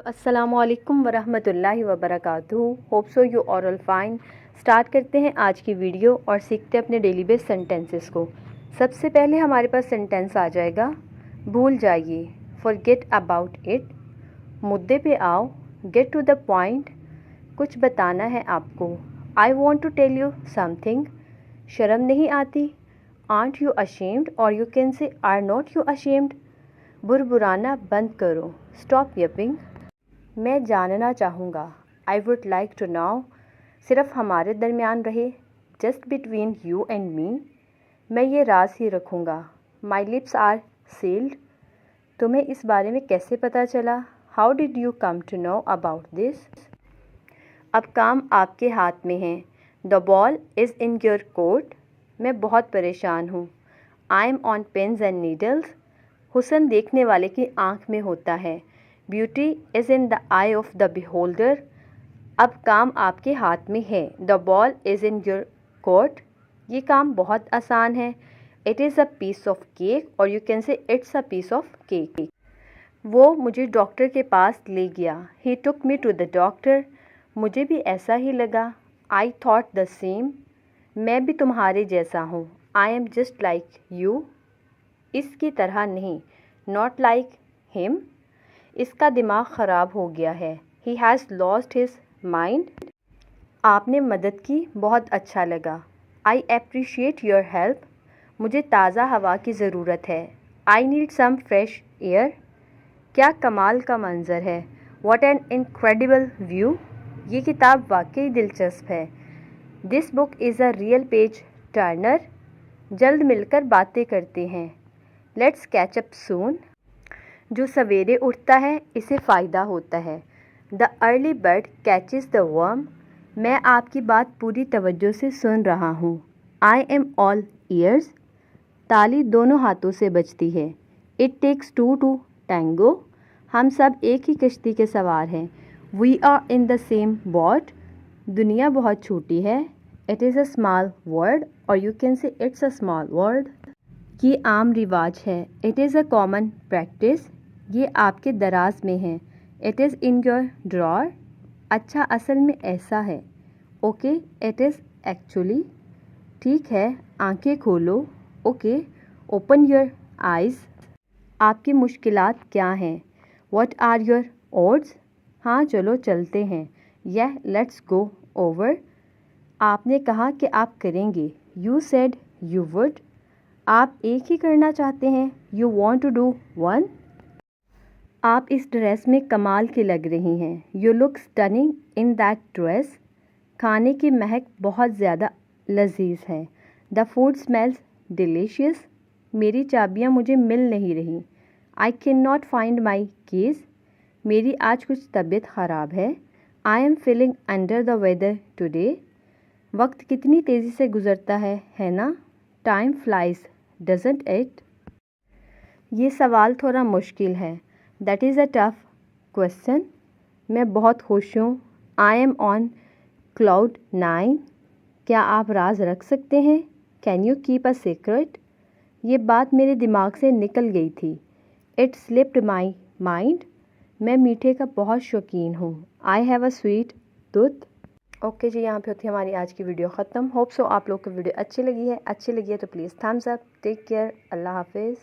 السلام علیکم ورحمۃ اللہ وبرکاتہ. Hope so you are all fine. Start کرتے ہیں آج کی ویڈیو اور سیکھتے ہیں اپنے ڈیلی بیس سینٹینسز کو. سب سے پہلے ہمارے پاس سینٹینس آ جائے گا بھول جائیے، forget about it. مدعے پہ آؤ، get to the point. کچھ بتانا ہے آپ کو، I want to tell you something. شرم نہیں آتی، aren't you ashamed, or you can say are not you ashamed. بربرانا بند کرو، stop yapping. میں جاننا چاہوں گا، I would like to know. صرف ہمارے درمیان رہے، just between you and me. میں یہ راز ہی رکھوں گا، my lips are sealed. تمہیں اس بارے میں کیسے پتہ چلا، how did you come to know about this. اب کام آپ کے ہاتھ میں ہے، the ball is in your court. میں بہت پریشان ہوں، I am on pins and needles. حسن دیکھنے والے کی آنکھ میں ہوتا ہے، beauty is in the I of the بیہولڈر. اب کام آپ کے ہاتھ میں ہے، دا بال از ان یور کورٹ. یہ کام بہت آسان ہے، it is a piece of cake, اور you can say it's a piece of cake. وہ مجھے ڈاکٹر کے پاس لے گیا، ہی ٹک می ٹو دا ڈاکٹر. مجھے بھی ایسا ہی لگا، آئی تھاٹ دا سیم. میں بھی تمہارے جیسا ہوں، I am just like you. اس کی طرح نہیں، ناٹ لائک ہم. اس کا دماغ خراب ہو گیا ہے، he has lost his mind. آپ نے مدد کی، بہت اچھا لگا، آئی اپریشیٹ یور ہیلپ. مجھے تازہ ہوا کی ضرورت ہے، I need some fresh air. کیا کمال کا منظر ہے، واٹ این انکریڈیبل ویو. یہ کتاب واقعی دلچسپ ہے، دس بک از اے ریئل پیج ٹرنر. جلد مل کر باتیں کرتے ہیں، لیٹس کیچ اپ سون. جو سویرے اٹھتا ہے اسے فائدہ ہوتا ہے، دا ارلی برڈ کیچز دا ورم. میں آپ کی بات پوری توجہ سے سن رہا ہوں، آئی ایم آل ایئرز. تالی دونوں ہاتھوں سے بجتی ہے، it takes two to tango. ہم سب ایک ہی کشتی کے سوار ہیں، we are in the same boat. دنیا بہت چھوٹی ہے، it is a small world, اور you can say it's a small world. یہ عام رواج ہے، it is a common practice. یہ آپ کے دراز میں ہے، it is in your drawer. اچھا اصل میں ایسا ہے، اوکے اٹ از ایکچولی. ٹھیک ہے آنکھیں کھولو، اوکے اوپن یور آئیز. آپ کی مشکلات کیا ہیں، واٹ آر یور اوڈز. ہاں چلو چلتے ہیں، لیٹس گو اوور. آپ نے کہا کہ آپ کریں گے، یو سیڈ یو وڈ. آپ ایک ہی کرنا چاہتے ہیں، you want to do one. آپ اس ڈریس میں کمال کی لگ رہی ہیں، you look stunning in that dress. کھانے کی مہک بہت زیادہ لذیذ ہے، دا فوڈ اسمیلز ڈیلیشیس. میری چابیاں مجھے مل نہیں رہی، I can not find my keys. میری آج کچھ طبیعت خراب ہے، I am feeling under the weather today. وقت کتنی تیزی سے گزرتا ہے نا، ٹائم فلائز ڈزنٹ اٹ. یہ سوال تھوڑا مشکل ہے، that is a tough question. میں بہت خوش ہوں، آئی ایم آن کلاؤڈ 9. کیا آپ راز رکھ سکتے ہیں، can you keep a secret. یہ بات میرے دماغ سے نکل گئی تھی، اٹ سلپڈ مائی مائنڈ. میں میٹھے کا بہت شوقین ہوں، I have a sweet tooth. Okay جی، یہاں پہ ہوتی ہے ہماری آج کی ویڈیو ختم. ہوپ سو آپ لوگ کو ویڈیو اچھی لگی ہے تو please thumbs up. Take care, اللہ حافظ.